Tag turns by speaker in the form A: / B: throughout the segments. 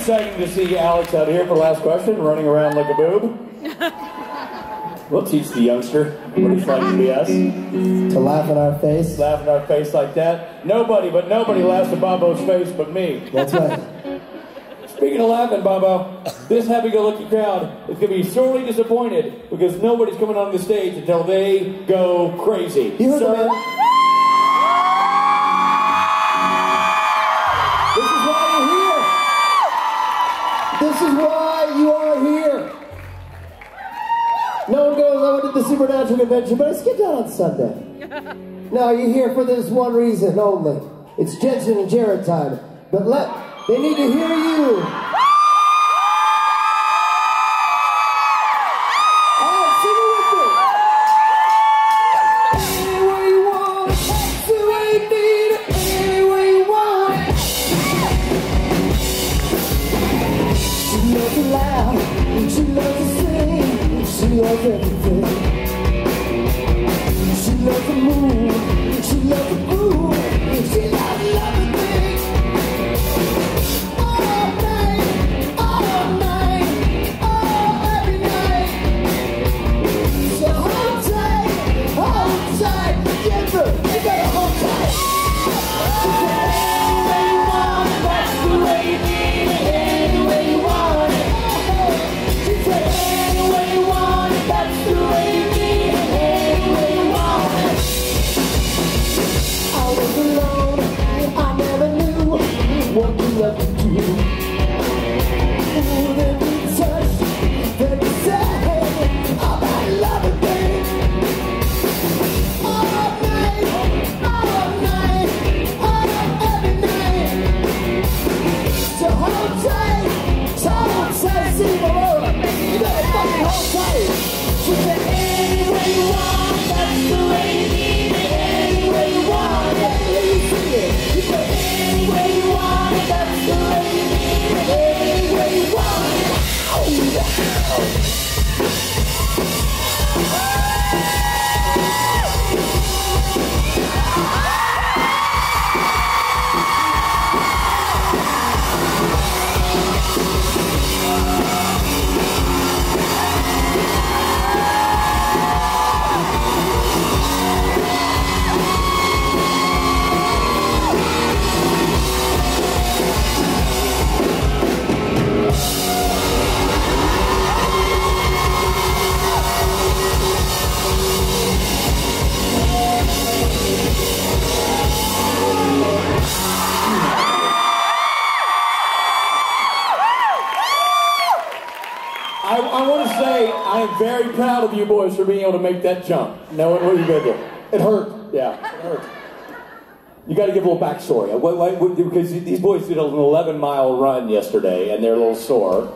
A: exciting to see Alex out here for the last question, running around like a boob. We'll teach the youngster what it's like to be us.
B: To laugh in our face.
A: Laugh in our face like that. Nobody laughs in Bobo's face but me.
B: That's right.
A: Speaking of laughing, Bobo, this happy-go-lucky crowd is going to be sorely disappointed because nobody's coming on the stage until they go crazy.
B: You heard that? This is why you're here. This is why you are here. No one goes, I went to the Supernatural Convention, but I skipped out on Sunday. No, you're here for this one reason only. It's Jensen and Jared time. But they need to hear you. All right, sing it with me. Any way you want, that's the way you need it. Any way you want. She loves to laugh, and she loves to sing. She loves everything. She loves to move. She loves to groove. She loves everything. All night, every night. So hold tight, Denver. You better hold tight. She said, any way you want it, that's the way you need it. Any way you want it. She said, any way you want it, that's the way you need it. Any way you want it. I was alone, I never knew what you love to do. Ooh, then we touched, then we said about love again. All night, every night. So hold tight, see the world. You better fucking hold tight. She said, any way you want, that's the way you need it. Any way you want it, sing it. She said, any way you want it, that's the way you need it. Any way you want it.
A: I want to say I am very proud of you boys for being able to make that jump, knowing what you did there. It hurt. Yeah, it hurt. You got to give a little backstory. Because these boys did an 11-mile run yesterday, and they're a little sore.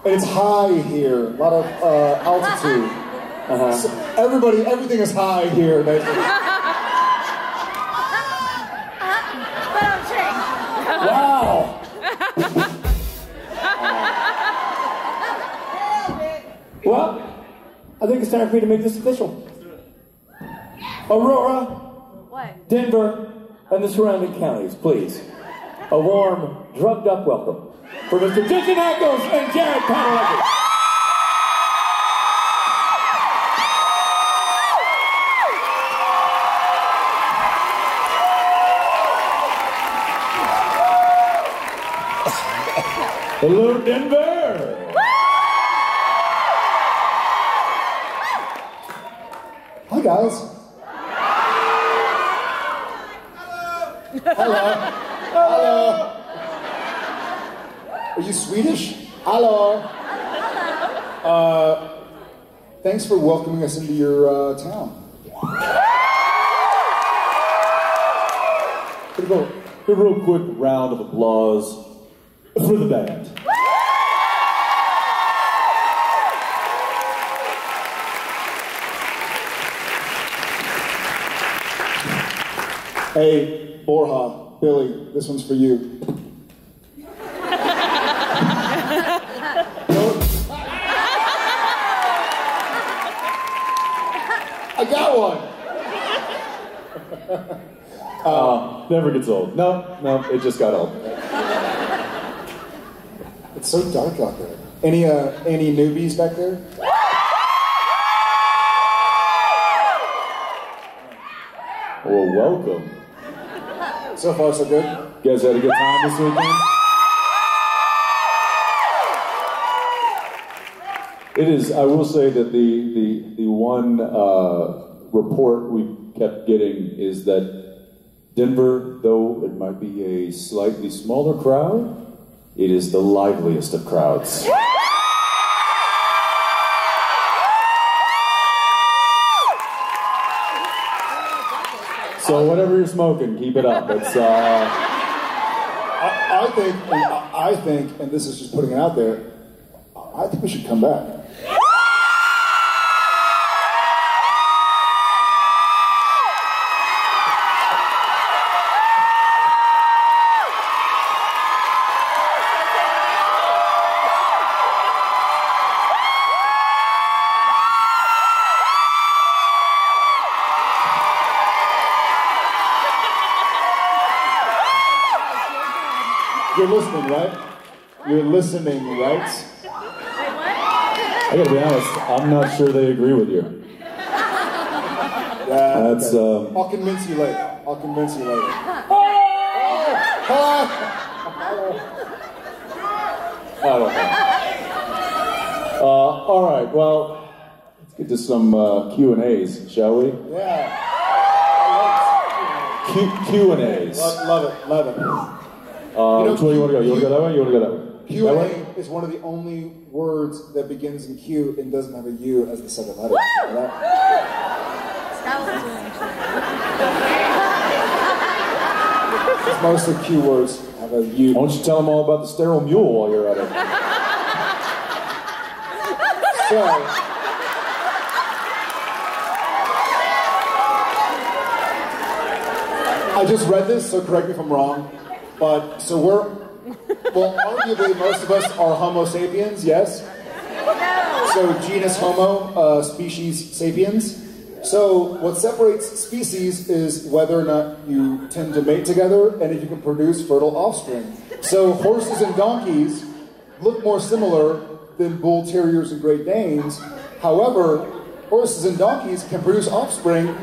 C: And it's high here, a lot of altitude. So everything is high here, basically.
A: Wow. Well, I think it's time for me to make this official. Aurora,
D: what?
A: Denver, and the surrounding counties, please. A warm, drugged-up welcome for Mr. Jensen and Jared Padalecki. Hello, Denver.
C: Hi, guys. Hello. Hello. Are you Swedish? Hello. Thanks for welcoming us into your town.
E: A real quick round of applause for the band.
C: Hey, Borja, Billy, this one's for you. I got one.
E: Never gets old. No, it just got old.
C: It's so dark out there. Any newbies back there?
E: Well, welcome.
C: So far, so good.
E: You guys had a good time this weekend? It is, I will say that the one report we kept getting is that Denver, though it might be a slightly smaller crowd, it is the liveliest of crowds. So whatever you're smoking, keep it up. It's
C: I think, and this is just putting it out there, I think we should come back. You're listening, right? You're listening, right?
E: I gotta be honest, I'm not sure they agree with you. That's,
C: okay. I'll convince you later. I'll convince you later.
E: I don't know. All right, well, let's get to some Q&As, shall we?
C: Yeah.
E: Q&As.
C: Love it, love it.
E: Which way you want to go? You want to go that way? You want to go that way?
C: Q&A is one of the only words that begins in Q and doesn't have a U as the second letter. You know that? Most of Q words have a U.
E: Why don't you tell them all about the sterile mule while you're at it?
C: So, I just read this, so correct me if I'm wrong. But, so arguably most of us are Homo sapiens, yes? So genus Homo, species sapiens. So what separates species is whether or not you tend to mate together and if you can produce fertile offspring. So horses and donkeys look more similar than bull terriers and Great Danes. However, horses and donkeys can produce offspring,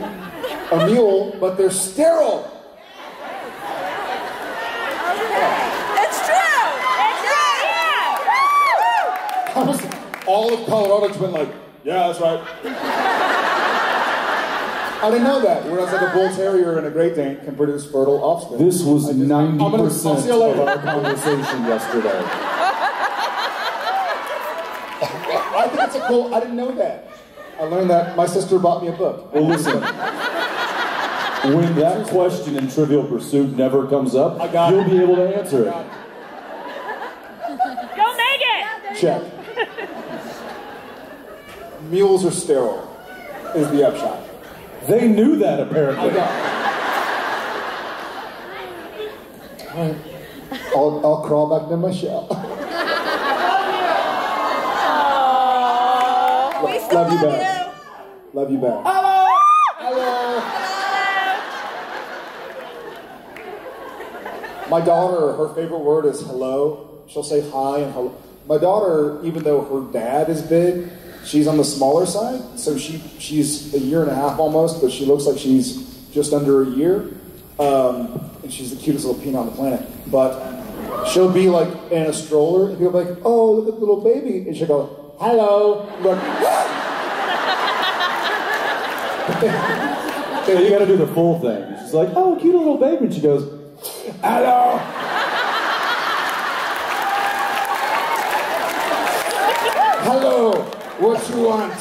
C: a mule, but they're sterile. All of Colorado just went like, yeah, that's right. I didn't know that. Whereas like a bull terrier and a Great Dane can produce fertile offspring.
E: This was 90% of our conversation yesterday.
C: I think it's a cool, I didn't know that. I learned that. My sister bought me a book.
E: Well, listen. When that question in Trivial Pursuit never comes up, you'll be able to answer it.
D: Go Megan!
C: Check. Mules are sterile, is the upshot.
E: They knew that, apparently.
C: I'll crawl back to my shell. Love you back. Love you back.
D: Hello!
C: Hello! My daughter, her favorite word is hello. She'll say hi and hello. My daughter, even though her dad is big, she's on the smaller side, so she's a year and a half almost, but she looks like she's just under a year. And she's the cutest little peanut on the planet. But she'll be like in a stroller, and people will be like, oh, look at the little baby. And she'll go, hello. Look.
E: You gotta do the full thing. She's like, oh, cute little baby. And she goes, hello.
C: Hello, what you want?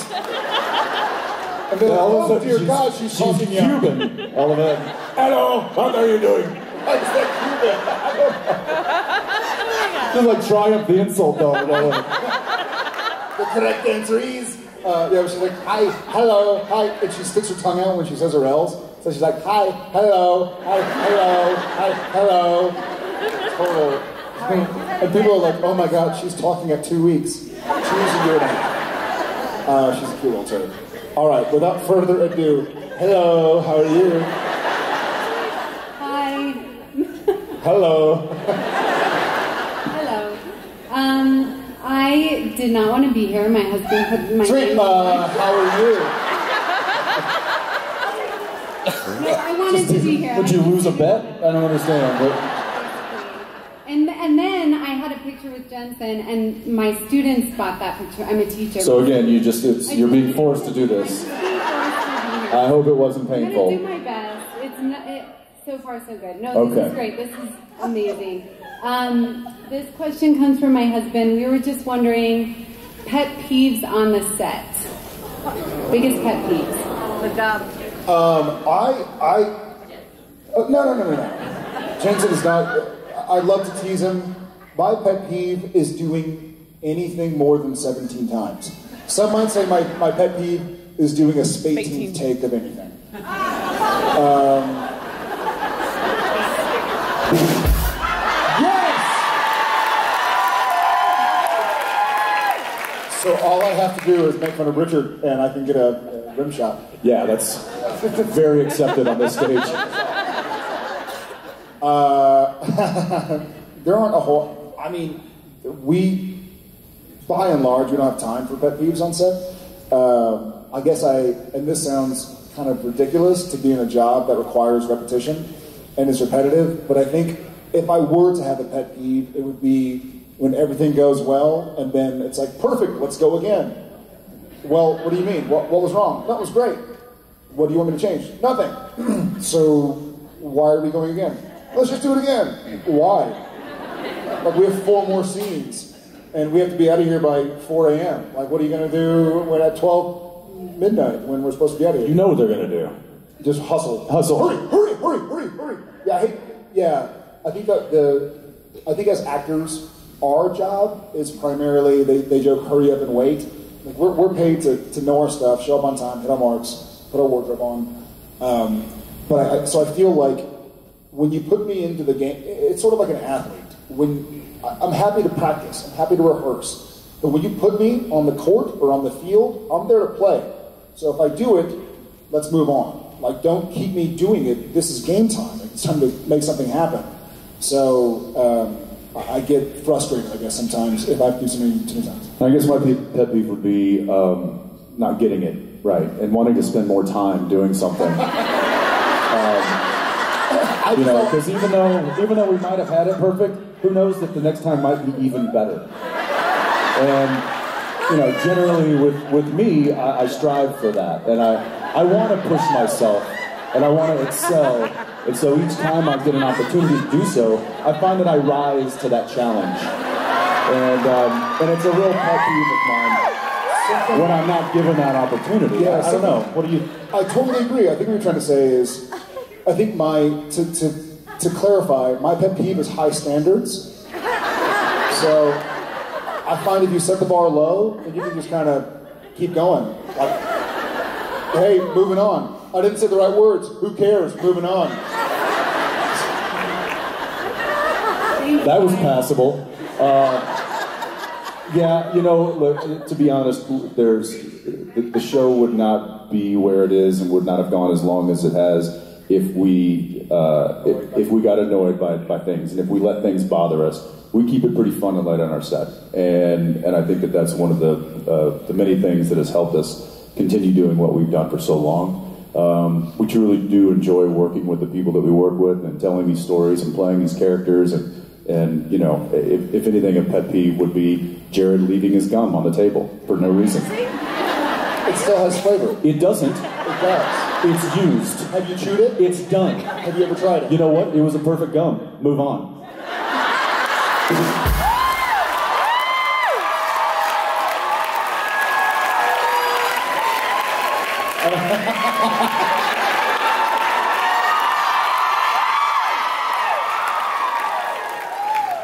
C: And then, oh dear God, she's talking
E: Cuban. All of that. Hello, what are you doing?
C: I said Cuban.
E: Just like triumph the insult though.
C: The correct answer is, she's like, hi, hello, hi, and she sticks her tongue out when she says her L's. So she's like, hi, hello, hi, hello, hi, hello. Total. And people are like, oh my God, she's talking at 2 weeks. She's a year and a half. She's a cute little turd. All right, without further ado, hello, how are you?
F: Hi.
C: Hello.
F: Hello.
D: I did not want to be here. My husband put my
C: Sweet,
D: name
C: how are you?
D: No, I wanted to be here.
E: Would you lose a bet? I don't understand.
D: And then I had a picture with Jensen, and my students bought that picture. I'm a teacher.
E: So again, you're being forced to do this. I hope it wasn't painful.
D: I'm gonna do my best. So far so good. No,
E: Okay.
D: This is great. This is amazing. This question comes from my husband. We were just wondering, pet peeves on the set. Biggest pet peeves.
F: The gum.
C: No. Jensen is not. I love to tease him. My pet peeve is doing anything more than 17 times. Some might say my pet peeve is doing a spade take of anything. Yes! So all I have to do is make fun of Richard, and I can get a rim shot.
E: Yeah, that's very accepted on this stage.
C: There aren't a whole. I mean, by and large, we don't have time for pet peeves on set. I guess and this sounds kind of ridiculous to be in a job that requires repetition and is repetitive, but I think if I were to have a pet peeve, it would be when everything goes well, and then it's like, perfect, let's go again. Well, what do you mean? What was wrong? That was great. What do you want me to change? Nothing. So, why are we going again? Let's just do it again. Why? Like, we have 4 more scenes, and we have to be out of here by 4 a.m. Like, what are you going to do when at 12 midnight when we're supposed to be out of here?
E: You know what they're going to do.
C: Just hustle. Hurry. Yeah, I think I think as actors, our job is primarily, they joke, hurry up and wait. Like, we're paid to know our stuff, show up on time, hit our marks, put our wardrobe on. So I feel like when you put me into the game, it's sort of like an athlete. I'm happy to practice, I'm happy to rehearse, but when you put me on the court or on the field, I'm there to play. So if I do it, let's move on. Like, don't keep me doing it. This is game time. It's time to make something happen. So I get frustrated, I guess, sometimes if I have to do something too many times.
E: I guess my pet peeve would be not getting it right and wanting to spend more time doing something. Because even though we might have had it perfect, who knows that the next time might be even better. And generally with me, I strive for that, and I want to push myself, and I want to excel. And so each time I get an opportunity to do so, I find that I rise to that challenge. And it's a real pet peeve of mine when I'm not given that opportunity.
C: Yeah,
E: I don't know. What do you?
C: I totally agree. I think what you're trying to say is, I think to clarify, my pet peeve is high standards. So I find if you set the bar low, then you can just kind of keep going. Like, hey, moving on. I didn't say the right words. Who cares? Moving on.
E: That was passable. Look, to be honest, the show would not be where it is and would not have gone as long as it has if we got annoyed by things, and if we let things bother us. We keep it pretty fun and light on our set, and I think that's one of the many things that has helped us continue doing what we've done for so long. We truly do enjoy working with the people that we work with and telling these stories and playing these characters, and if anything, a pet peeve would be Jared leaving his gum on the table for no reason.
C: It still has flavor.
E: It doesn't.
C: It does.
E: It's used.
C: Have you chewed it?
E: It's done.
C: Have you ever tried it?
E: You know what? It was a perfect gum. Move on.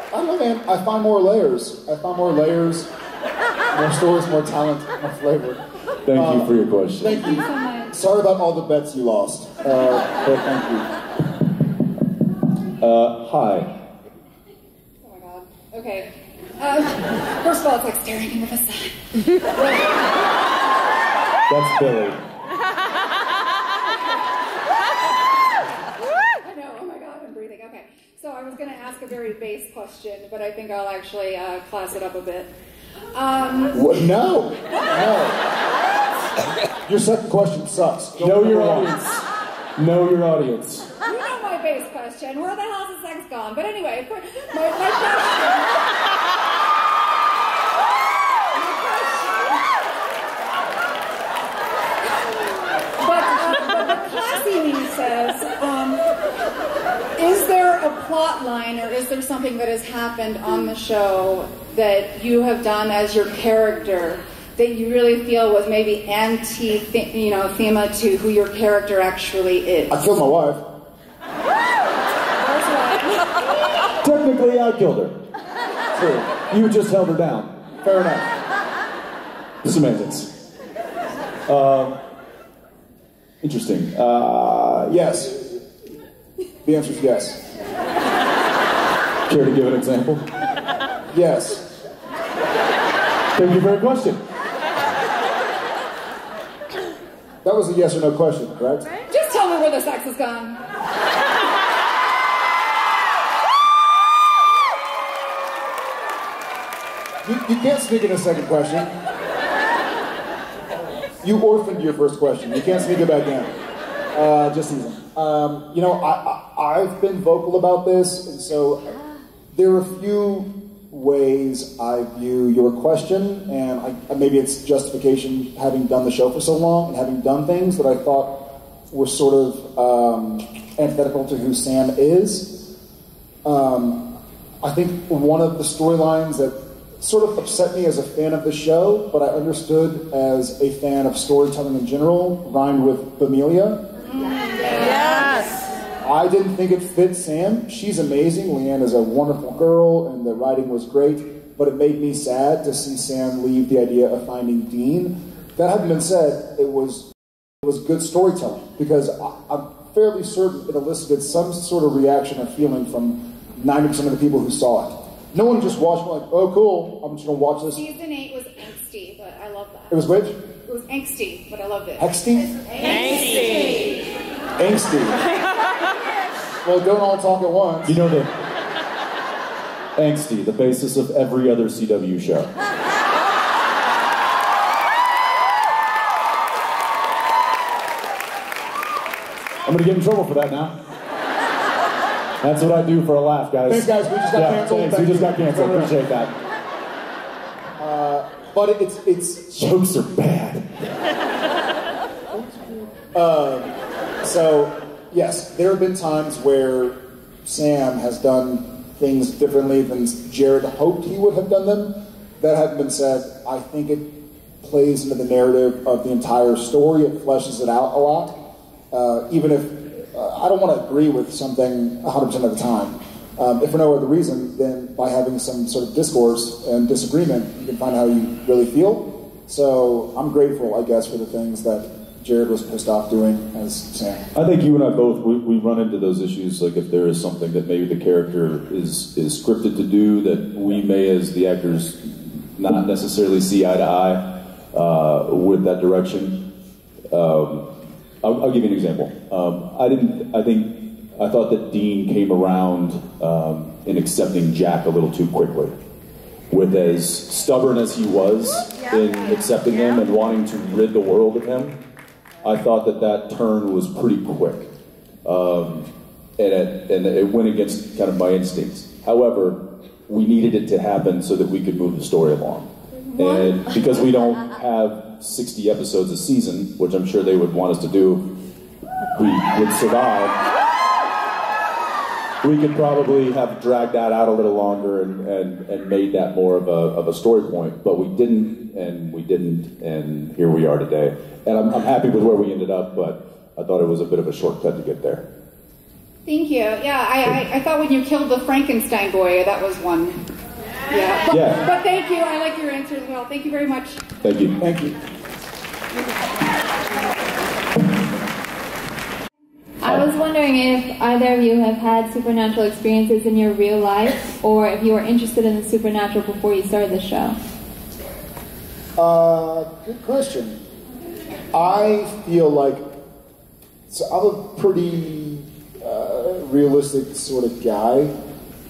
C: I don't know, man. I find more layers. More stories, more talent, more flavor.
E: Thank you for your question.
C: Thank you.
D: so much.
C: Sorry about all the bets you lost. But thank you.
E: Hi.
D: Oh my god. Okay. First of all, it's like staring into the sun.
E: That's Billy.
D: I know. Oh my god, I'm breathing. Okay. So I was going to ask a very base question, but I think I'll actually class it up a bit.
C: What? No. Your second question sucks. Go
E: Know
C: for
E: your
C: number one.
E: audience. Know your audience.
F: You know my base question. Where the hell's the sex gone? But anyway, my question. But the classy me says, is there a plot line or is there something that has happened on the show that you have done as your character that you really feel was maybe thema to who your character actually is?
C: I killed my wife.
E: Technically, I killed her.
C: True.
E: You just held her down.
C: Fair enough.
E: Semantics. Interesting.
C: Yes. The answer is yes.
E: Care to give an example?
C: Yes.
E: Thank you for your question.
C: That was a yes or no question, correct?
F: Just tell me where the sex has gone.
C: You can't sneak in a second question. You orphaned your first question. You can't sneak it back in. Just easy. I've been vocal about this, and so there are a few ways I view your question, and maybe it's justification having done the show for so long and having done things that I thought were sort of antithetical to who Sam is. I think one of the storylines that sort of upset me as a fan of the show, but I understood as a fan of storytelling in general, rhymed with Familia.
F: Yes.
C: I didn't think it fit Sam. She's amazing. Leanne is a wonderful girl, and the writing was great, but it made me sad to see Sam leave the idea of finding Dean. That having been said, it was good storytelling, because I'm fairly certain it elicited some sort of reaction or feeling from 90% of the people who saw it. No one just watched it like, oh, cool, I'm just going to watch this.
F: Season 8 was angsty, but I love that.
C: It was which?
F: It was angsty, but I loved it.
C: Angsty?
F: Angsty.
C: Angsty. Well, don't all talk at once.
E: You know the angsty, the basis of every other CW show. I'm gonna get in trouble for that now. That's what I do for a laugh, guys.
C: Thanks, guys. We just got canceled.
E: Thanks. We just got canceled. Appreciate that.
C: But it's
E: Jokes are bad.
C: So, yes, there have been times where Sam has done things differently than Jared hoped he would have done them. That having been said, I think it plays into the narrative of the entire story. It fleshes it out a lot. Even if I don't want to agree with something 100% of the time. If for no other reason than by having some sort of discourse and disagreement, you can find out how you really feel. So I'm grateful, I guess, for the things that Jared was pissed off doing as Sam.
E: I think you and I both, we run into those issues, like if there is something that maybe the character is scripted to do that we may, as the actors, not necessarily see eye to eye with that direction. I'll give you an example. I thought that Dean came around in accepting Jack a little too quickly. With as stubborn as he was in accepting him and wanting to rid the world of him, I thought that turn was pretty quick. And it went against kind of my instincts. However, we needed it to happen so that we could move the story along. And because we don't have 60 episodes a season, which I'm sure they would want us to do, we would survive. We could probably have dragged that out a little longer and made that more of a story point, but we didn't, and here we are today. And I'm happy with where we ended up, but I thought it was a bit of a shortcut to get there.
F: Thank you. Yeah, I thought when you killed the Frankenstein boy, that was one. Yeah. But thank you. I like your answer as well. Thank you very much.
E: Thank you.
C: Thank you.
G: I was wondering if either of you have had supernatural experiences in your real life, or if you were interested in the supernatural before you started the show.
C: Good question. I feel like, so I'm a pretty realistic sort of guy,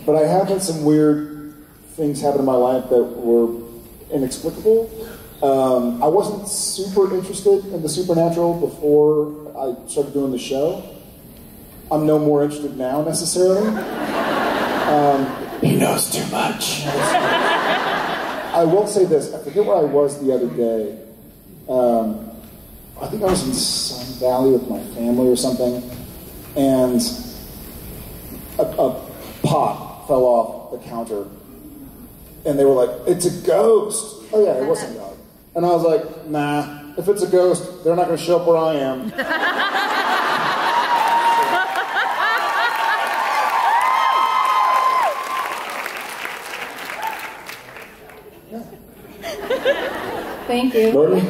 C: but I have had some weird things happen in my life that were inexplicable. I wasn't super interested in the supernatural before I started doing the show. I'm no more interested now, necessarily.
A: He knows too much.
C: I will say this. I forget where I was the other day. I think I was in Sun Valley with my family or something, and a pot fell off the counter, and they were like, "It's a ghost." Oh yeah, it wasn't God. And I was like, "Nah, if it's a ghost, they're not going to show up where I am."
G: Thank you.
E: Martin?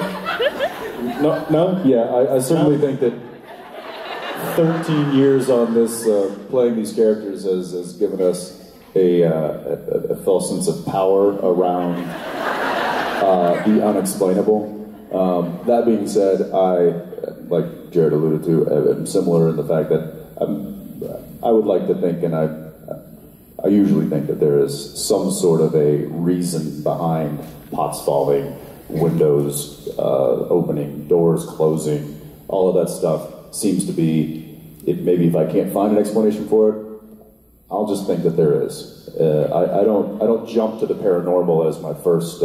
E: No? Yeah, I certainly think that 13 years on this, playing these characters has given us a false sense of power around the unexplainable. That being said, I, like Jared alluded to, am similar in the fact that I would like to think, and I usually think that there is some sort of a reason behind pots falling, windows opening, doors closing, all of that stuff seems to be, maybe if I can't find an explanation for it, I'll just think that there is. I don't jump to the paranormal as my first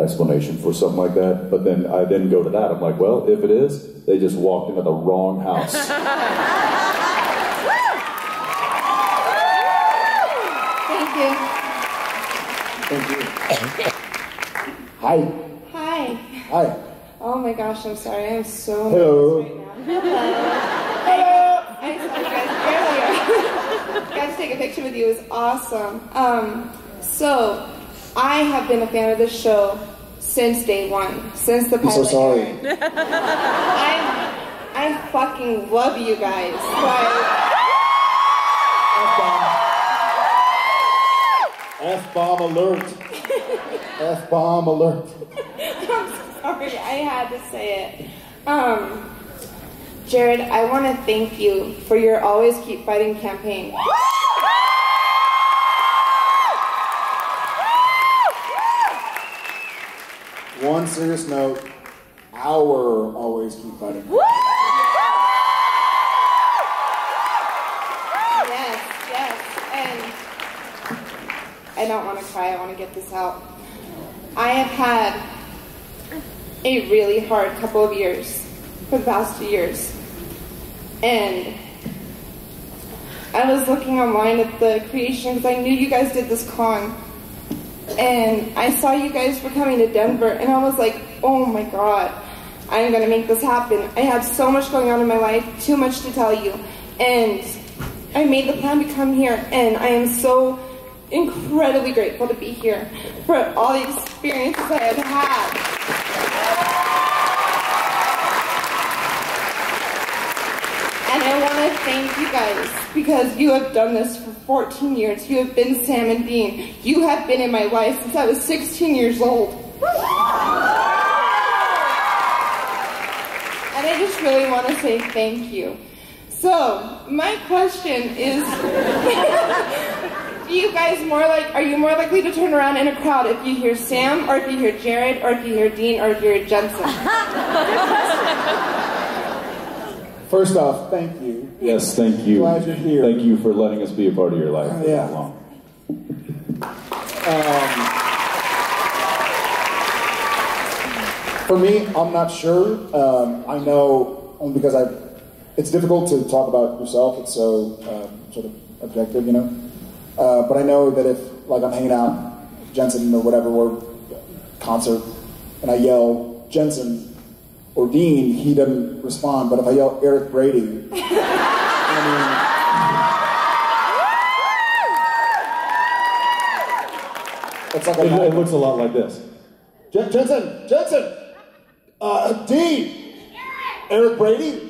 E: explanation for something like that, but then I go to that. I'm like, well, if it is, they just walked into the wrong house.
G: Thank you.
C: Thank you. Hi.
F: Hi.
C: Hi.
F: Oh my gosh, I'm sorry. I'm so
C: Hello.
F: nervous right now. Hello. I saw you guys earlier. Got to take a picture with you. It was awesome. So I have been a fan of this show since day one, since the pilot.
C: I'm so sorry.
F: aired. I fucking love you guys. Like,
C: F-bomb alert. F-bomb alert.
F: I'm sorry, I had to say it. Jared, I want to thank you for your Always Keep Fighting campaign.
C: One serious note, our Always Keep Fighting.
F: Yes, and I don't want to cry, I want to get this out. I have had a really hard couple of years, for the past 2 years, and I was looking online at the creation because I knew you guys did this con, and I saw you guys were coming to Denver, and I was like, oh my god, I'm going to make this happen. I had so much going on in my life, too much to tell you, and I made the plan to come here, and I am so incredibly grateful to be here for all the experiences I have had. And I want to thank you guys because you have done this for 14 years. You have been Sam and Dean. You have been in my life since I was 16 years old. And I just really want to say thank you. So, my question is, are you more likely to turn around in a crowd if you hear Sam, or if you hear Jared, or if you hear Dean, or if you hear Jensen?
C: First off, thank you.
E: Yes, thank you.
C: Glad you're here.
E: Thank you for letting us be a part of your life for
C: Yeah.
E: that long.
C: For me, I'm not sure. I know only because it's difficult to talk about yourself. It's so sort of objective, you know. But I know that if, like, I'm hanging out, Jensen or whatever, or concert, and I yell Jensen or Dean, he doesn't respond. But if I yell Eric Brady, it's like
E: It looks a lot like this.
C: Jensen, Dean, Eric Brady.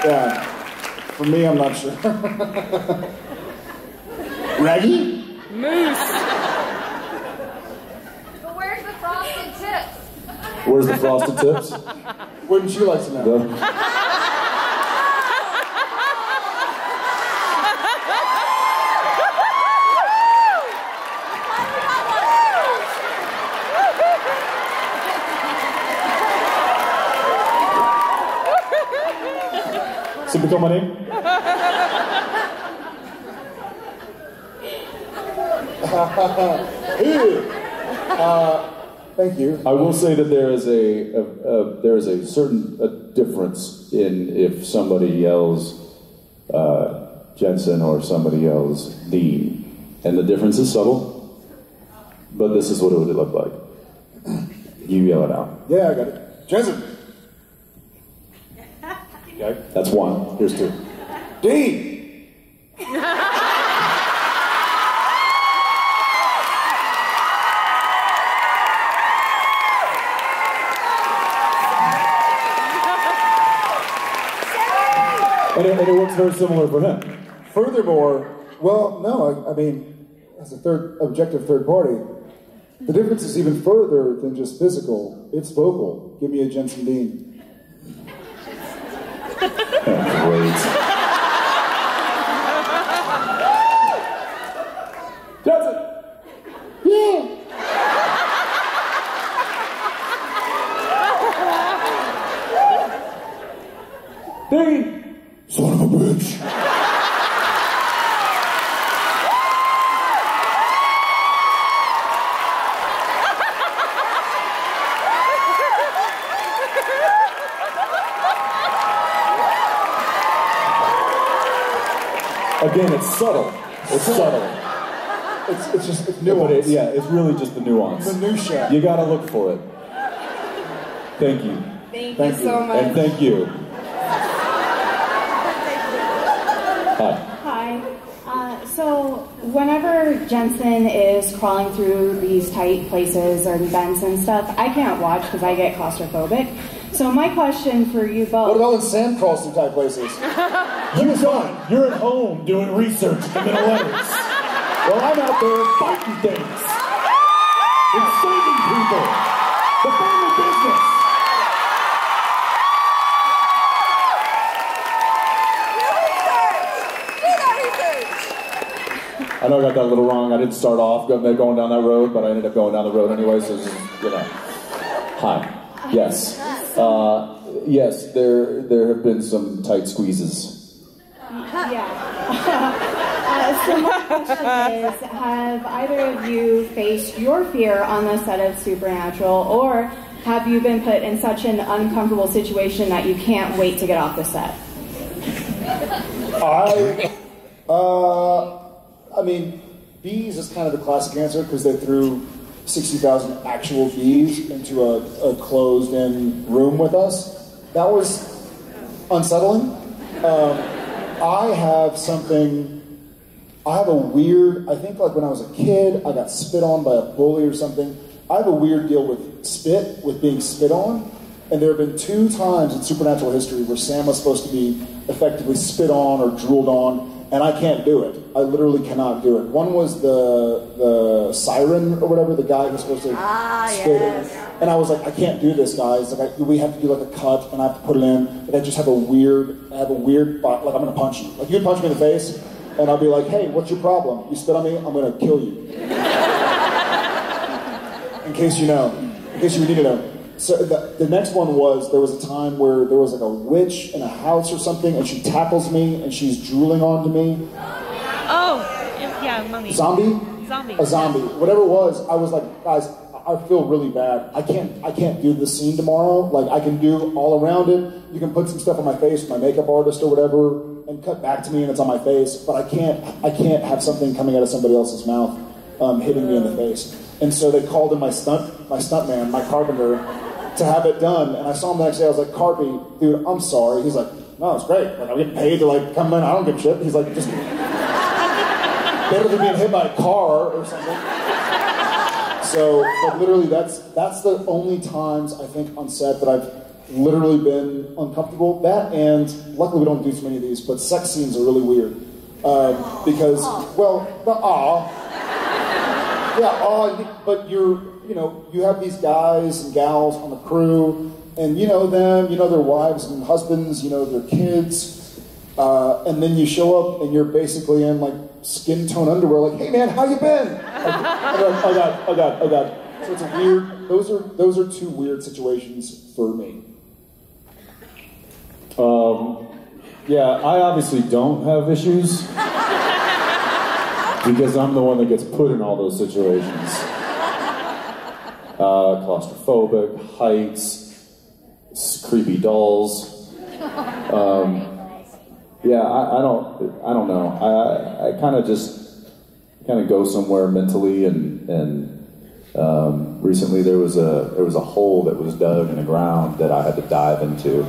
C: Yeah, for me, I'm not sure. Raggy?
H: Moose. But where's the frosted tips?
E: Where's the frosted tips?
C: Wouldn't you like to know?
E: Se become my name?
C: Thank you.
E: I will say that there is a certain difference in if somebody yells Jensen or somebody yells Dean, and the difference is subtle. But this is what it would look like. You yell it out.
C: Yeah, I got it. Jensen.
E: Okay, that's one. Here's two.
C: Dean.
E: And it works very similar for him.
C: Furthermore, well, no, I mean, as a objective third party, the difference is even further than just physical. It's vocal. Give me a Jensen Dean.
E: Great. Jensen!
C: Yeah!
E: Dean!
C: Son of a bitch!
E: Again, it's subtle. It's subtle.
C: It's nuance.
E: It's really just the nuance.
C: Minutia.
E: You gotta look for it. Thank you.
F: Thank you so much.
E: And thank you. Hi.
I: Hi. So whenever Jensen is crawling through these tight places or vents and stuff, I can't watch because I get claustrophobic. So my question for you both...
C: What about when Sam crawls through tight places?
E: You're at home doing research at the middle letters. Well, I'm out there fighting things. And saving people. The family business. I know I got that a little wrong. I didn't start off going down that road, but I ended up going down the road anyway, so just, you know. Hi. Yes. Yes, there have been some tight squeezes.
I: Yeah. So my question is, have either of you faced your fear on the set of Supernatural, or have you been put in such an uncomfortable situation that you can't wait to get off the set?
C: I mean, bees is kind of the classic answer because they threw 60,000 actual bees into a closed-in room with us. That was unsettling. I have a weird, I think like when I was a kid, I got spit on by a bully or something. I have a weird deal with being spit on. And there have been 2 times in Supernatural history where Sam was supposed to be effectively spit on or drooled on, and I can't do it. I literally cannot do it. One was the siren or whatever, the guy who's supposed to spit.
F: Yes.
C: And I was like, I can't do this, guys. Like, we have to do like a cut, and I have to put it in. Like, I just have a weird, like I'm gonna punch you. Like, you'd punch me in the face, and I'll be like, hey, what's your problem? You spit on me, I'm gonna kill you. In case you need to know. So the next one was, there was a time where there was like a witch in a house or something, and she tackles me, and she's drooling onto me.
J: Oh, yeah, mummy.
C: Zombie?
J: Zombie.
C: A zombie. Whatever it was, I was like, guys, I feel really bad. I can't do this scene tomorrow. Like, I can do all around it. You can put some stuff on my face with my makeup artist or whatever, and cut back to me and it's on my face, but I can't have something coming out of somebody else's mouth hitting me in the face. And so they called in my stunt man, my carpenter, to have it done. And I saw him the next day. I was like, Carpy, dude, I'm sorry. He's like, no, it's great. Like, I'm getting paid to like come in. I don't give a shit. He's like, just better than being hit by a car or something. So, but literally, that's the only times I think on set that I've literally been uncomfortable. That, and luckily we don't do too many of these, but sex scenes are really weird because, well, but you have these guys and gals on the crew, and you know them, you know their wives and husbands, you know their kids, and then you show up and you're basically in like skin tone underwear, like, hey man, how you been? Like, oh god. So it's a weird. Those are 2 weird situations for me.
E: Yeah, I obviously don't have issues because I'm the one that gets put in all those situations. Claustrophobic, heights, creepy dolls. Yeah, I don't know. I kind of go somewhere mentally, and recently there was a hole that was dug in the ground that I had to dive into,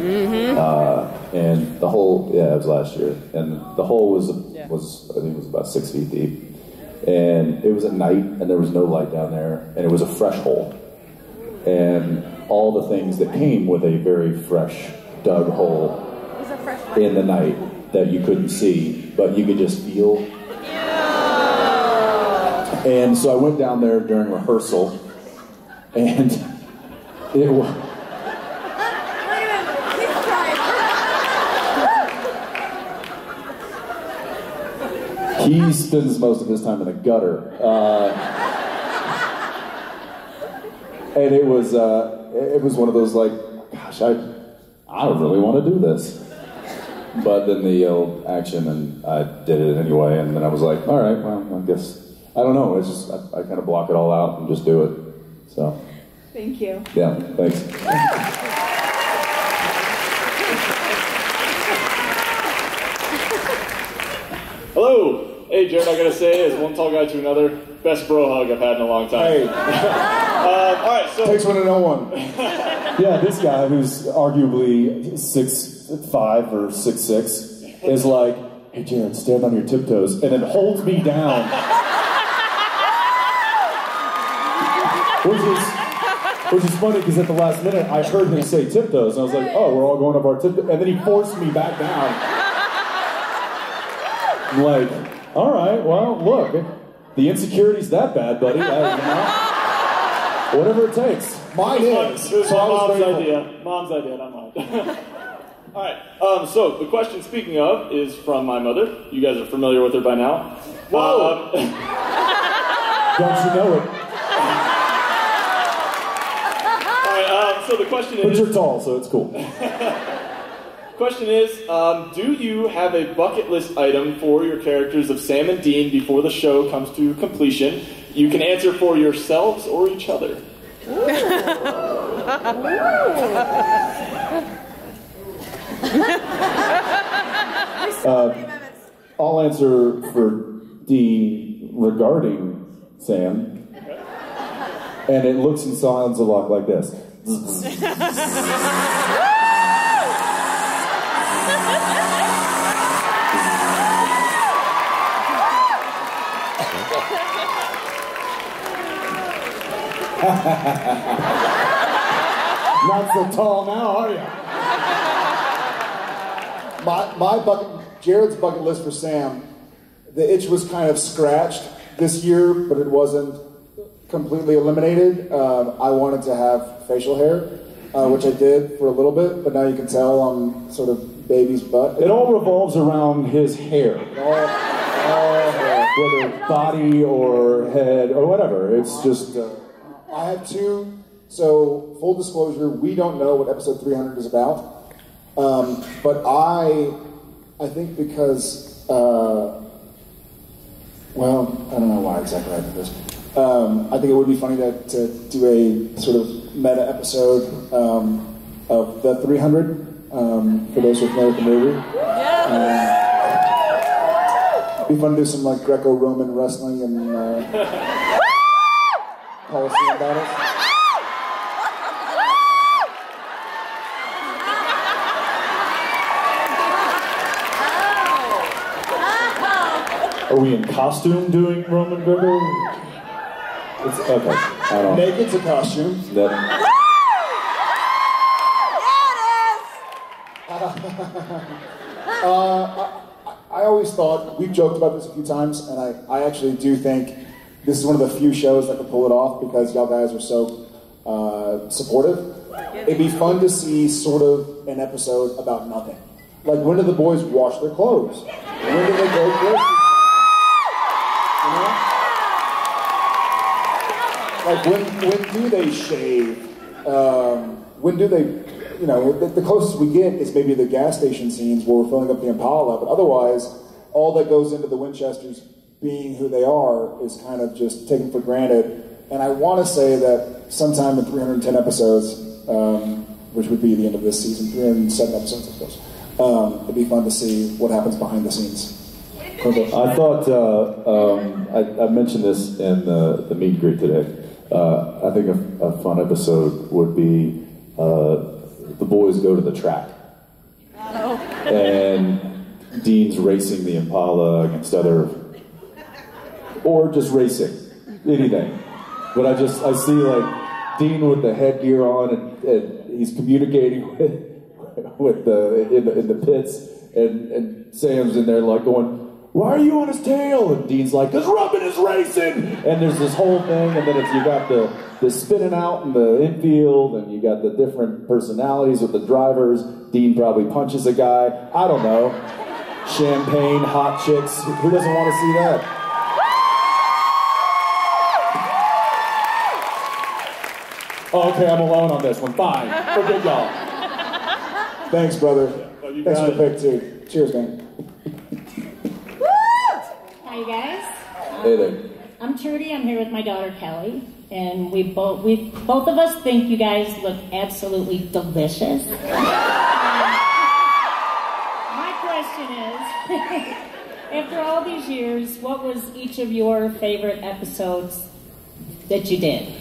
E: and the hole, it was last year, and the hole was I think it was about 6 feet deep, and it was at night, and there was no light down there, and it was a fresh hole, and all the things that came with a very fresh dug hole in the night that you couldn't see, but you could just feel. And so I went down there during rehearsal, and it was... He spends most of his time in the gutter. And it was one of those like, gosh, I don't really want to do this. But then they yelled action, and I did it anyway, and then I was like, all right, well, I guess... I don't know, it's just, I kind of block it all out and just do it, so.
I: Thank you.
E: Yeah, thanks.
K: Hello! Hey, Jared, I gotta say, as one tall guy to another, best bro hug I've had in a long time.
C: Hey.
K: Alright, so...
C: Takes one to know one.
E: Yeah, this guy, who's arguably 6'5" or 6'6", is like, hey, Jared, stand on your tiptoes, and then holds me down. Which is funny because at the last minute I heard him say tiptoes and I was like, oh, we're all going up our tiptoes, and then he forced me back down. I'm like, all right, well, look, the insecurity's that bad, buddy. Whatever it takes.
K: Mine is. It was Mom's idea. Mom's idea, not mine. All right. So the question, speaking of, is from my mother. You guys are familiar with her by now.
E: Whoa! Don't you know it?
K: So the question is...
E: But you're tall, so it's cool.
K: Question is, do you have a bucket list item for your characters of Sam and Dean before the show comes to completion? You can answer for yourselves or each other.
E: I'll answer for Dean regarding Sam. Okay. And it looks and sounds a lot like this. Not so tall now, are you?
C: Jared's bucket list for Sam, the itch was kind of scratched this year, but it wasn't completely eliminated. I wanted to have facial hair, which I did for a little bit, but now you can tell I'm sort of baby's butt.
E: It all revolves around his hair.
C: All hair.
E: Whether body or head or whatever. It's just...
C: I have two. So, full disclosure, we don't know what episode 300 is about. But I think because, well, I don't know why exactly I did this. I think it would be funny to do a sort of meta episode of the 300, for those who are familiar with the movie. It'd be fun to do some like Greco-Roman wrestling and Coliseum battles.
E: Are we in costume doing Roman Greco? It's, okay, I don't know.
C: Naked's a costume. I always thought, we've joked about this a few times, and I actually do think this is one of the few shows that could pull it off because y'all guys are so supportive. It'd be fun to see sort of an episode about nothing. Like, when do the boys wash their clothes? When do they go grocery shopping? You know? Like, when do they shave? When do they you know, the closest we get is maybe the gas station scenes where we're filling up the Impala, but otherwise, all that goes into the Winchesters being who they are is kind of just taken for granted. And I want to say that sometime in 310 episodes, which would be the end of this season, 307 episodes, I suppose, it'd be fun to see what happens behind the scenes.
E: I thought, I mentioned this in the meet and greet today. I think a fun episode would be the boys go to the track. And Dean's racing the Impala against other, or just racing, anything. But I see like Dean with the headgear on and he's communicating with in the pits and Sam's in there like going, "Why are you on his tail?" And Dean's like, "'Cause Rubbin is racing!" And there's this whole thing, and then you got the spinning out in the infield, and you got the different personalities with the drivers. Dean probably punches a guy. I don't know. Champagne, hot chicks. Who doesn't want to see that? Oh, okay, I'm alone on this one. Fine. Forget y'all.
C: Thanks, brother. Thanks for the pick, too. Cheers, man.
L: Hi, you guys.
E: Hey there.
L: I'm Trudy. I'm here with my daughter Kelly, and we both of us think you guys look absolutely delicious. My question is, after all these years, what was each of your favorite episodes that you did?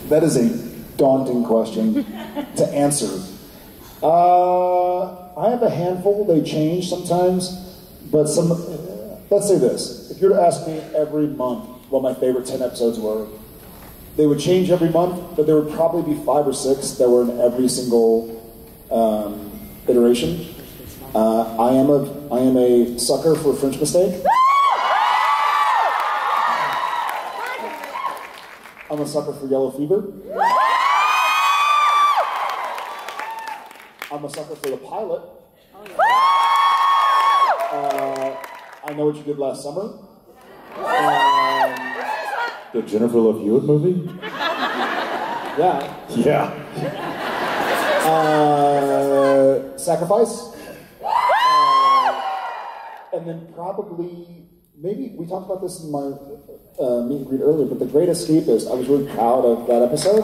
C: That is a daunting question to answer. I have a handful. They change sometimes, but let's say this. If you were to ask me every month what my favorite 10 episodes were, they would change every month, but there would probably be 5 or 6 that were in every single iteration. I am a sucker for a French mistake. I'm a sucker for yellow fever. I'm a sucker for the pilot. I Know What You Did Last Summer.
E: The Jennifer Love Hewitt movie?
C: Yeah.
E: Yeah.
C: Sacrifice. And then probably, maybe, we talked about this in my meet and greet earlier, but The Great Escapist, I was really proud of that episode.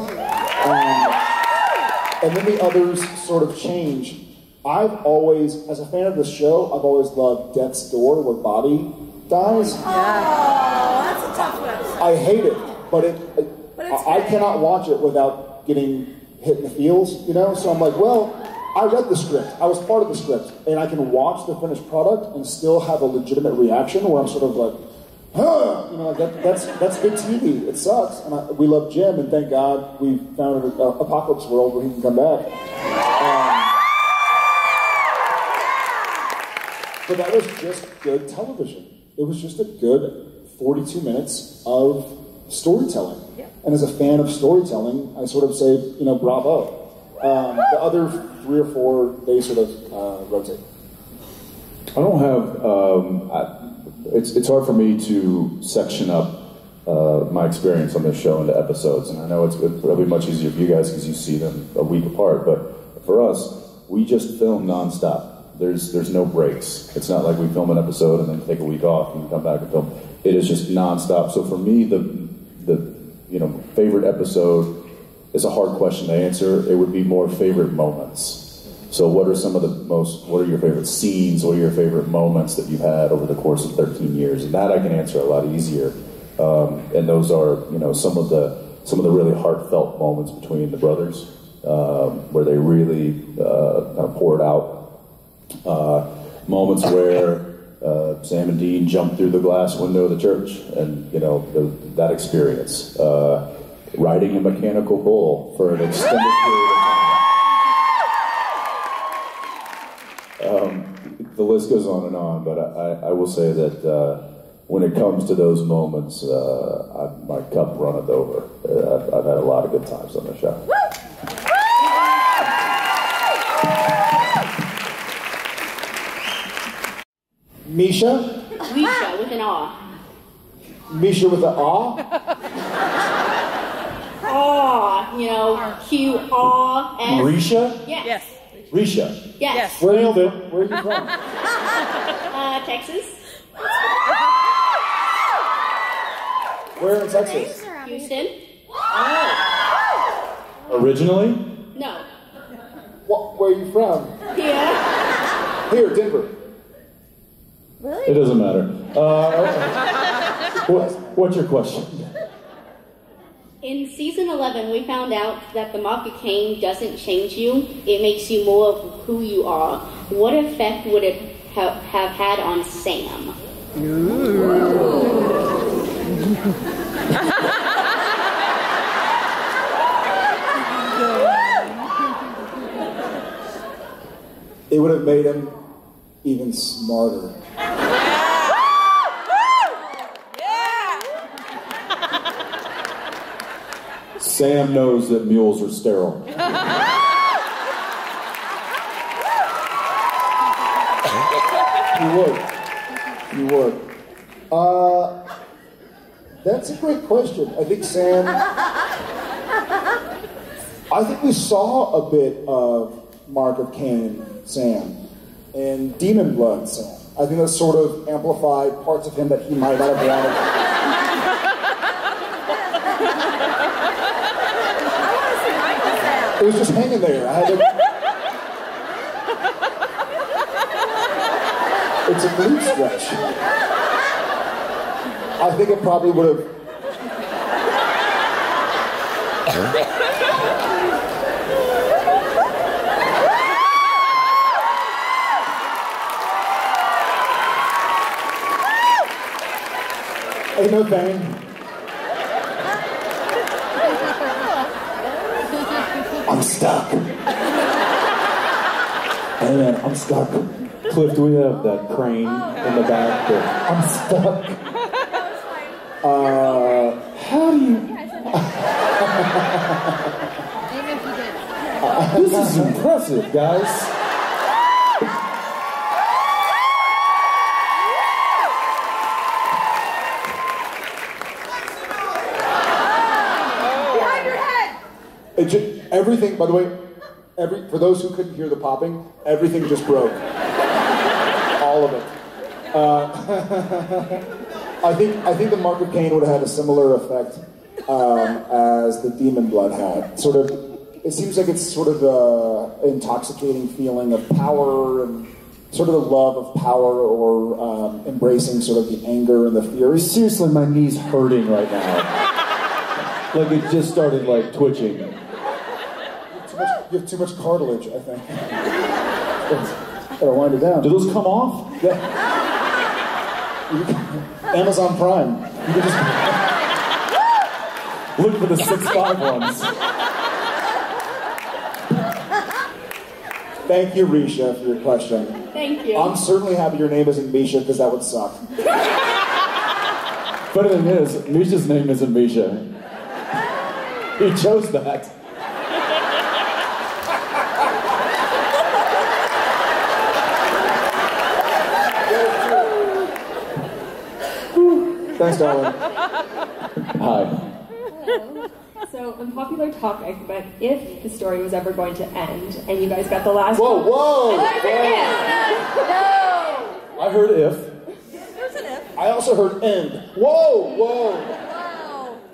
C: And then the others sort of change. I've always, as a fan of the show, I've always loved Death's Door, where Bobby dies.
F: Oh, that's a tough one.
C: I hate it, but I cannot watch it without getting hit in the feels, you know? So I'm like, well, I read the script. I was part of the script. And I can watch the finished product and still have a legitimate reaction where I'm sort of like, huh, you know, that's good TV. It sucks. And we love Jim, and thank God we found an apocalypse world where he can come back. But that was just good television. It was just a good 42 minutes of storytelling. Yeah. And as a fan of storytelling, I sort of say, you know, bravo. The other 3 or 4, they sort of rotate.
E: I don't have, it's hard for me to section up my experience on this show into episodes, and I know it's probably much easier for you guys because you see them a week apart, but for us, we just film nonstop. There's no breaks. It's not like we film an episode and then take a week off and come back and film. It is just nonstop. So for me, the favorite episode is a hard question to answer. It would be more favorite moments. So what are what are your favorite scenes? What are your favorite moments that you've had over the course of 13 years? And that I can answer a lot easier. And those are, some of the really heartfelt moments between the brothers, where they really kind of poured out. Moments where Sam and Dean jumped through the glass window of the church, and that experience. Riding a mechanical bull for an extended period of time. The list goes on and on, but I will say that when it comes to those moments, my cup runneth over. I've had a lot of good times on the show.
C: Misha?
M: Misha with an R.
C: Misha with an R?
M: Oh, Q-R-S.
E: Risha?
M: Yes.
E: Risha.
M: Yes.
C: Where are you from?
M: Texas.
C: Where in Texas?
M: Houston.
E: Originally?
M: No.
C: Where are you from?
M: Here.
C: Here, Denver.
E: It doesn't matter. What's your question?
M: In season 11, we found out that the mark of Cain doesn't change you. It makes you more of who you are. What effect would it have had on Sam?
C: It would have made him even smarter.
E: Sam knows that mules are sterile.
C: You would. That's a great question. I think we saw a bit of Mark of Cain, Sam, and Demon Blood, Sam. I think that sort of amplified parts of him that he might not have wanted. It was just hanging there. I had to... It's a glute stretch. I think it probably would have... Ain't no thing. I'm stuck.
E: Hey man, I'm stuck. Cliff, do we have that crane in the back? I'm stuck.
C: How do you...
E: This is impressive, guys.
C: Everything, by the way, for those who couldn't hear the popping, everything just broke. All of it. I think the Mark of Cain would have had a similar effect as the Demon Blood had. Sort of, it seems like it's sort of an intoxicating feeling of power and sort of the love of power, or embracing sort of the anger and the fury.
E: Seriously, my knee's hurting right now. Like it just started like twitching.
C: You have too much cartilage, I think. Gotta wind it down.
E: Do those come off?
C: Yeah. Amazon Prime. You can just
E: look for the 6'5" ones.
C: Thank you, Risha, for your question.
M: Thank you.
C: I'm certainly happy your name isn't Misha, because that would suck.
E: Funny thing is, Misha's name isn't Misha. He chose that.
C: Thanks, darling.
E: Hi.
N: Hello. So, unpopular topic, but if the story was ever going to end, and you guys got the last...
C: Whoa, whoa!
E: I heard if.
N: There's an if.
C: I also heard end. Whoa, whoa!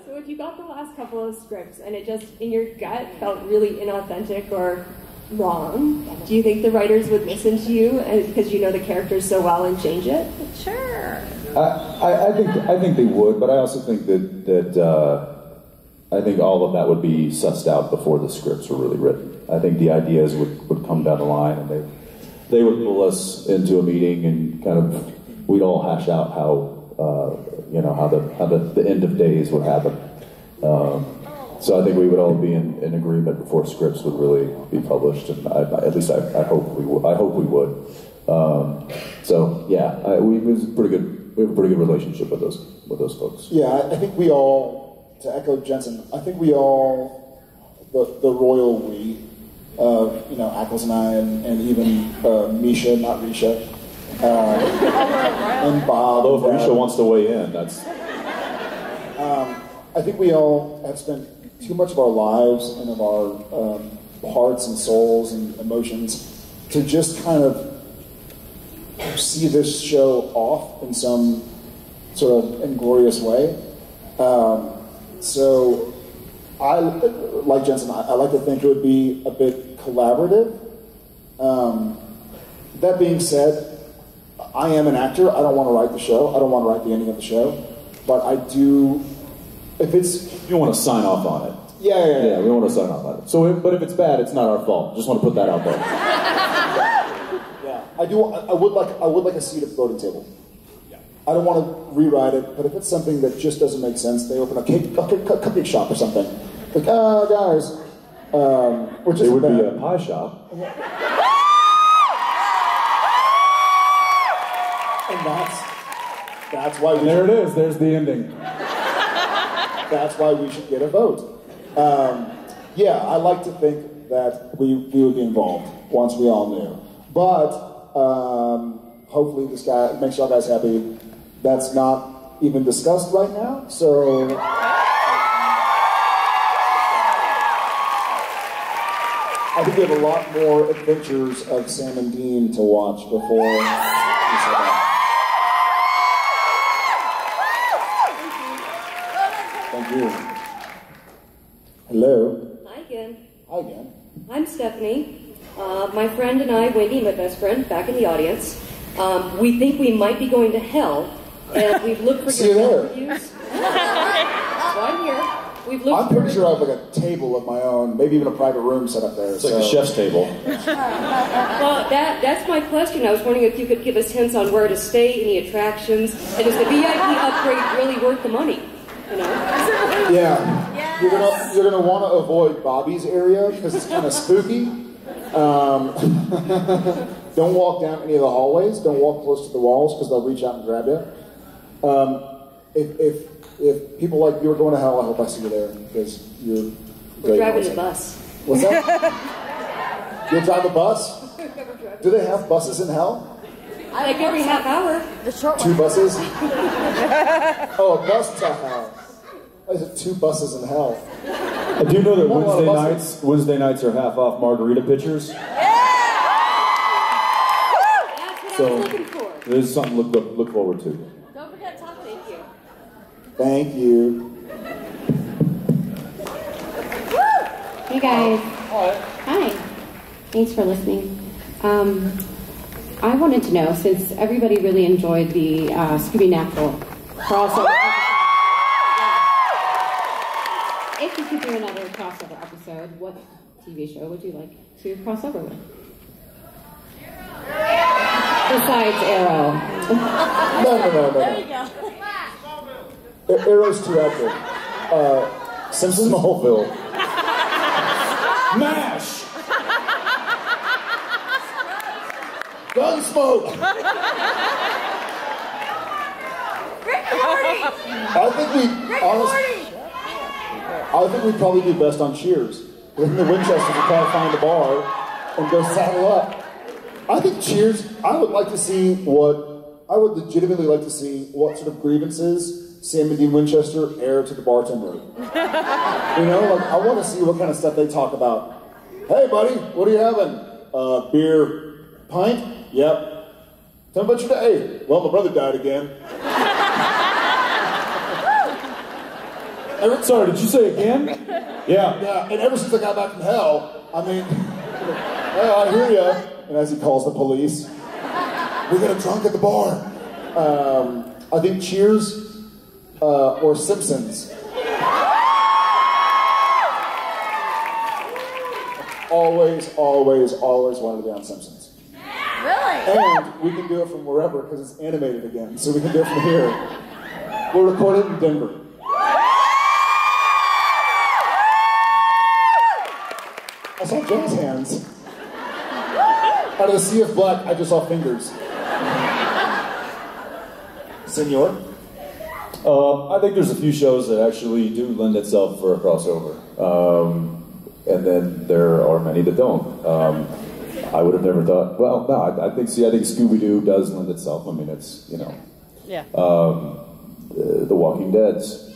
N: So if you got the last couple of scripts, and it just, in your gut, felt really inauthentic or wrong, do you think the writers would listen to you, because you know the characters so well, and change it?
F: Sure.
E: I think they would, but I also think that I think all of that would be sussed out before the scripts were really written. I think the ideas would come down the line, and they would pull us into a meeting, and kind of we'd all hash out how how the end of days would happen. So I think we would all be in agreement before scripts would really be published, and at least I hope we would. I hope we would. So yeah, we have a pretty good relationship with those folks.
C: Yeah, I think we all, to echo Jensen, I think we all, the royal we, Ackles and I, and even Misha, not Risha, and Bob.
E: Although if Risha wants to weigh in, that's...
C: I think we all have spent too much of our lives and of our hearts and souls and emotions to just kind of see this show off in some sort of inglorious way. So I, like Jensen, I like to think it would be a bit collaborative. That being said, I am an actor. I don't want to write the show. I don't want to write the ending of the show. But I do, if it's...
E: You want to sign off on it.
C: Yeah,
E: we want to sign off on it. So, but if it's bad, it's not our fault. Just want to put that out there.
C: Yeah, I do. I would like a seat at the voting table. Yeah. I don't want to rewrite it, but if it's something that just doesn't make sense, they open a cupcake shop or something. Like, guys, which is
E: it would be a pie shop.
C: And that's why.
E: And there it is. There's the ending.
C: That's why we should get a vote. Yeah, I like to think that we would be involved once we all knew. But hopefully this guy makes y'all guys happy. That's not even discussed right now. So I think we have a lot more adventures of Sam and Dean to watch before we say that. Thank you. Hello.
O: Hi again.
C: Hi again.
O: I'm Stephanie. My friend and I, Wendy, my best friend, back in the audience. We think we might be going to hell, and we've looked for your reviews. I'm here.
C: I'm pretty sure I have like a table of my own, maybe even a private room set up there.
E: It's like a chef's table.
O: Well, that's my question. I was wondering if you could give us hints on where to stay, any attractions, and is the VIP upgrade really worth the money? You know?
C: Yeah. Yes. You're gonna want to avoid Bobby's area because it's kind of spooky. Don't walk down any of the hallways. Don't walk close to the walls because they'll reach out and grab you. If people like you are going to hell, I hope I see you there because you're.
O: We're driving the bus.
C: What's that? You'll drive a bus? Do they have buses in hell?
O: Like every half hour.
H: The short one.
C: 2 buses? Oh, a bus to hell. I said 2 buses in hell.
E: I do know that Wednesday nights are half off margarita pitchers.
O: That's what I was looking for.
E: There's something to look forward to.
O: Don't forget to thank you.
C: Thank you.
D: Hey guys. Hi. Thanks for listening. I wanted to know, since everybody really enjoyed the Scooby Natural crossover episode, if you could do another crossover episode, what TV show would you like to cross over with? Besides Arrow.
C: No.
H: There you go.
C: Arrow's too active. Simpsons?
E: Smallville. MASH!
C: Gunsmoke!
H: Rick and Morty!
C: I think we'd probably do best on Cheers. Then the Winchesters would try to find a bar and go saddle up. I think Cheers, I would legitimately like to see what sort of grievances Sam and Dean Winchester air to the bartender. You know, like, I want to see what kind of stuff they talk about. Hey, buddy, what are you having? Beer, pint? Yep. Tell me about your day. Well, my brother died again.
E: Sorry, did you say again? Yeah.
C: Yeah, and ever since I got back from hell, I mean, well, I hear ya. And as he calls the police, we got a drunk at the bar. I think Cheers or Simpsons. Always wanted to be on Simpsons.
H: Really?
C: And we can do it from wherever because it's animated again, so we can do it from here. We'll record it in Denver. I saw Jen's hands. Out of the sea of black, I just saw fingers. Senor?
E: I think there's a few shows that actually do lend itself for a crossover. And then there are many that don't. I would have never thought, well, no, I think Scooby-Doo does lend itself. I mean, it's, you know.
J: Yeah.
E: The Walking Dead's.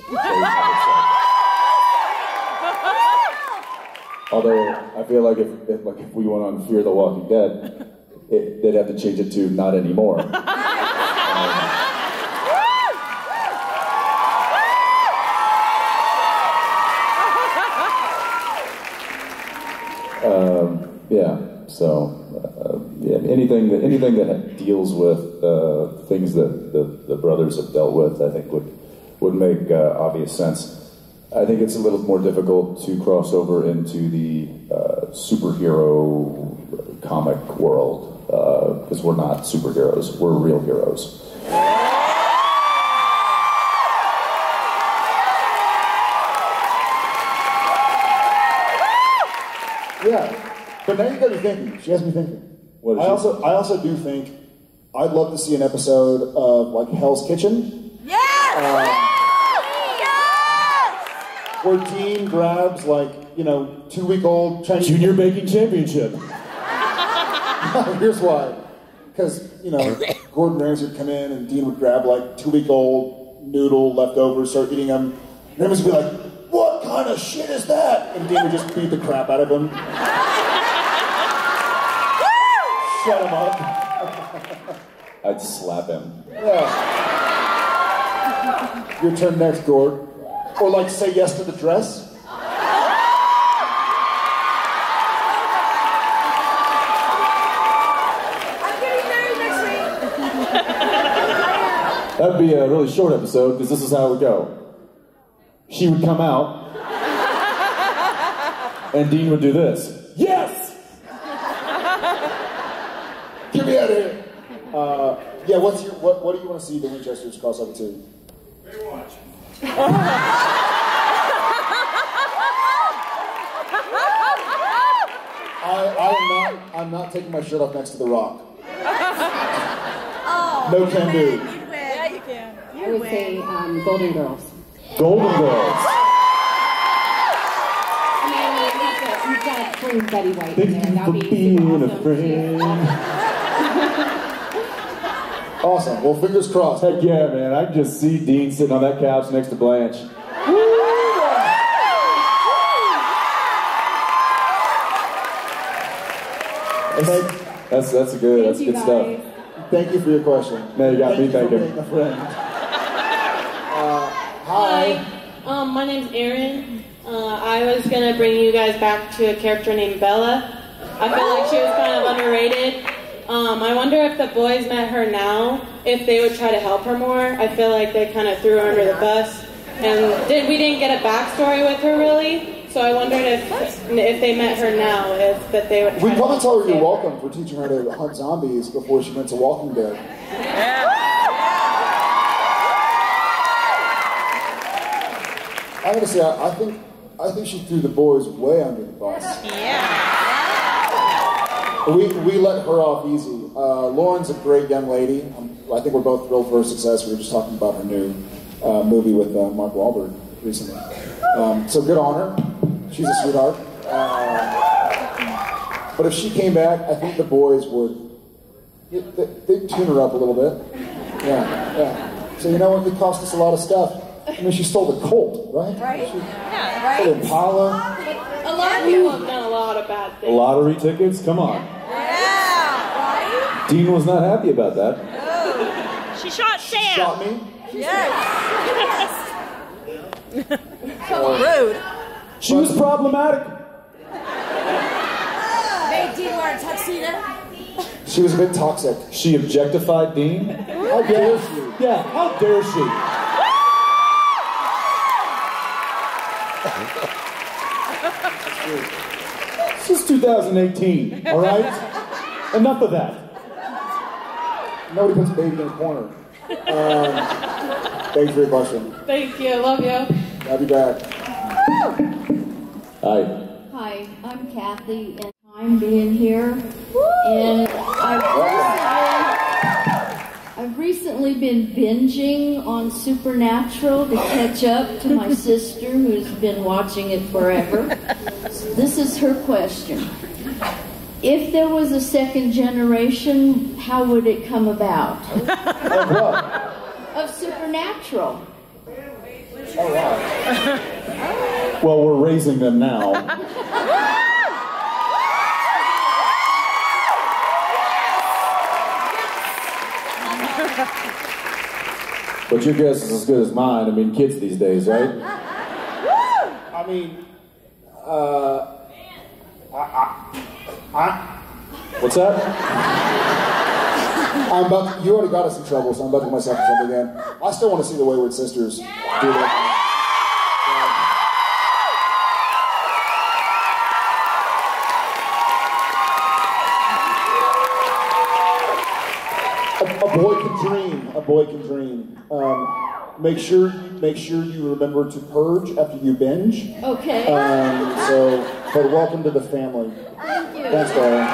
E: Although I feel like if we went on Fear the Walking Dead, they'd have to change it to not anymore. Anything that deals with things that the brothers have dealt with, I think would make obvious sense. I think it's a little more difficult to cross over into the superhero comic world because we're not superheroes; we're real heroes.
C: Yeah, but now you got me thinking. She has me thinking. I also do think I'd love to see an episode of like Hell's Kitchen.
H: Yes!
C: Where Dean grabs like 2-week-old Chinese
A: Junior Baking Championship.
C: Here's why. Because Gordon Ramsay would come in and Dean would grab like 2-week-old noodle leftovers, start eating them. And Ramsay would be like, "What kind of shit is that?" And Dean would just beat the crap out of him. Shut him up.
E: I'd slap him.
C: Yeah. Your turn next, Gord. Or like say yes to the dress.
H: I'm getting married next week.
A: That'd be a really short episode because this is how it would go. She would come out, and Dean would do this. Yes!
C: Get me out of here. What do you want to see the Winchesters cross over to?
H: Baywatch.
C: I'm not taking my shirt off next to The Rock.
H: Oh,
C: No can do.
H: You'd win. Yeah, you can.
D: I would say Golden Girls.
A: Golden Girls.
D: You've got friend Betty White in
A: Thank
D: there.
A: you
D: That'd
A: for
D: be
A: being
D: super
A: a
D: awesome.
A: friend.
C: Awesome. Well, fingers crossed.
A: Heck yeah, man. I can just see Dean sitting on that couch next to Blanche. That's good stuff.
C: Thank you for your question.
A: No, you got me thinking.
C: Being a friend.
P: Hi. My name's Erin. I was gonna bring you guys back to a character named Bella. I feel like she was kind of underrated. I wonder if the boys met her now, if they would try to help her more. I feel like they kind of threw her under the bus, and we didn't get a backstory with her really. So I wondered if they met her now, if they would.
C: We'd probably tell her you're welcome for teaching her to hunt zombies before she went to Walking Dead. I gotta say, I think she threw the boys way under the bus. We let her off easy. Lauren's a great young lady. I think we're both thrilled for her success. We were just talking about her new movie with Mark Wahlberg recently. So good on her. She's a sweetheart. But if she came back, I think the boys they'd tune her up a little bit. Yeah. So you know what? It cost us a lot of stuff. I mean, she stole the Colt, right?
H: Right.
C: Stole Impala.
P: A lot of people have done a lot of bad things.
A: Lottery tickets? Come on.
H: Yeah.
A: Dean was not happy about that.
J: She shot Sam.
C: She shot me?
H: Yes. So rude.
A: She was problematic.
H: Made Dean wear a tuxedo.
C: She was a bit toxic.
A: She objectified Dean.
C: How dare she?
A: Yeah, how dare she? This is 2018, all right? Enough of that.
C: Nobody puts a baby in a corner. Thanks for your question.
P: Thank you. Love you.
C: I'll be back.
A: Hi.
Q: Hi, I'm Kathy, and I'm being here. And I've recently been binging on Supernatural to catch up to my sister who's been watching it forever. This is her question. If there was a second generation, how would it come about?
C: Of what?
Q: Of Supernatural.
C: Oh, wow.
E: Well, we're raising them now. But your guess is as good as mine. I mean, kids these days, right?
C: I mean,
E: What's that?
C: You already got us in trouble, so I'm about to put myself in trouble again. I still want to see the Wayward Sisters do that. A boy can dream. A boy can dream. Make sure you remember to purge after you binge.
Q: Okay.
C: But welcome to the family.
Q: Thank you.
C: Thanks, darling.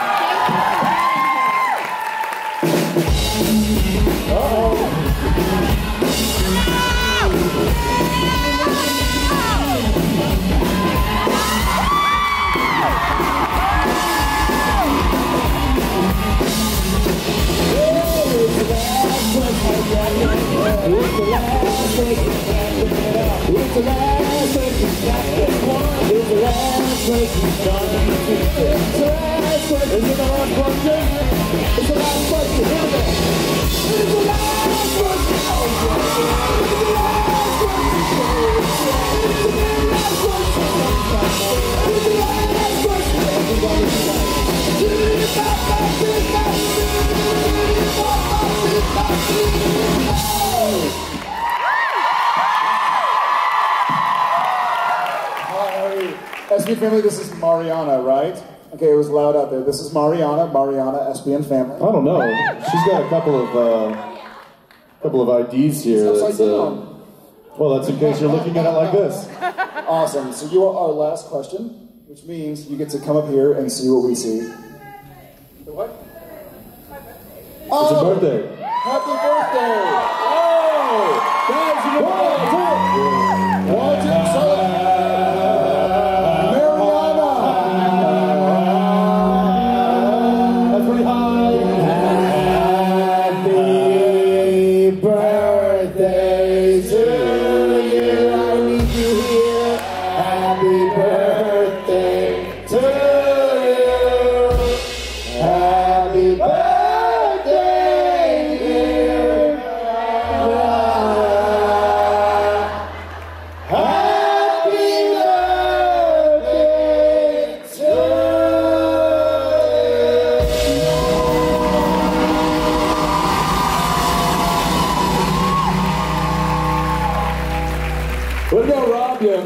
C: SPN family, this is Mariana, right? Okay, it was loud out there. This is Mariana, SPN family.
E: I don't know. She's got a couple of IDs here.
C: It's upside down.
E: Well, that's in case you're looking at it like this.
C: Awesome. So you are our last question, which means you get to come up here and see what we see. The what?
E: It's a birthday.
C: Happy birthday! Oh! Guys, you One, two,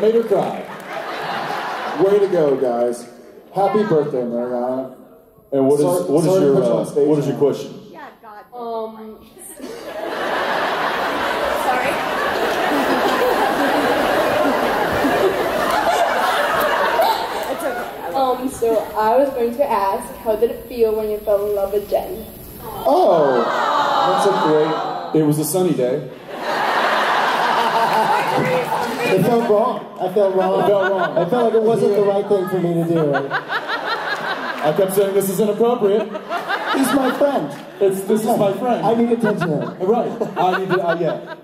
C: made her cry. Way to go, guys. Happy birthday, Mariana.
E: And what is your question?
N: Sorry. It's okay. So I was going to ask, how did it feel when you fell in love with Jen?
C: Oh, that's a great.
E: It was a sunny day.
B: It felt wrong. I felt wrong. I felt like it wasn't the right thing for me to do.
E: I kept saying this is inappropriate.
B: He's my friend.
E: This is my friend.
B: I need attention.
E: Right. I need to. Yeah.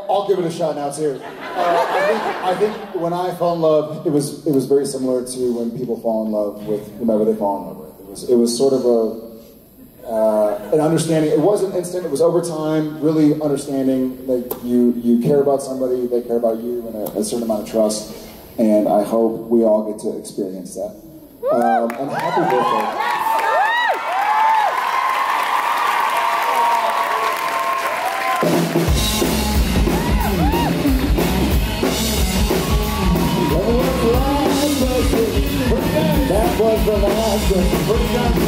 C: I'll give it a shot now too. I think when I fell in love, it was very similar to when people fall in love with whomever they fall in love with. It was sort of an understanding. It wasn't instant. It was over time. Really understanding that you care about somebody, they care about you, and a certain amount of trust. And I hope we all get to experience that. And happy birthday.
B: That was the last one.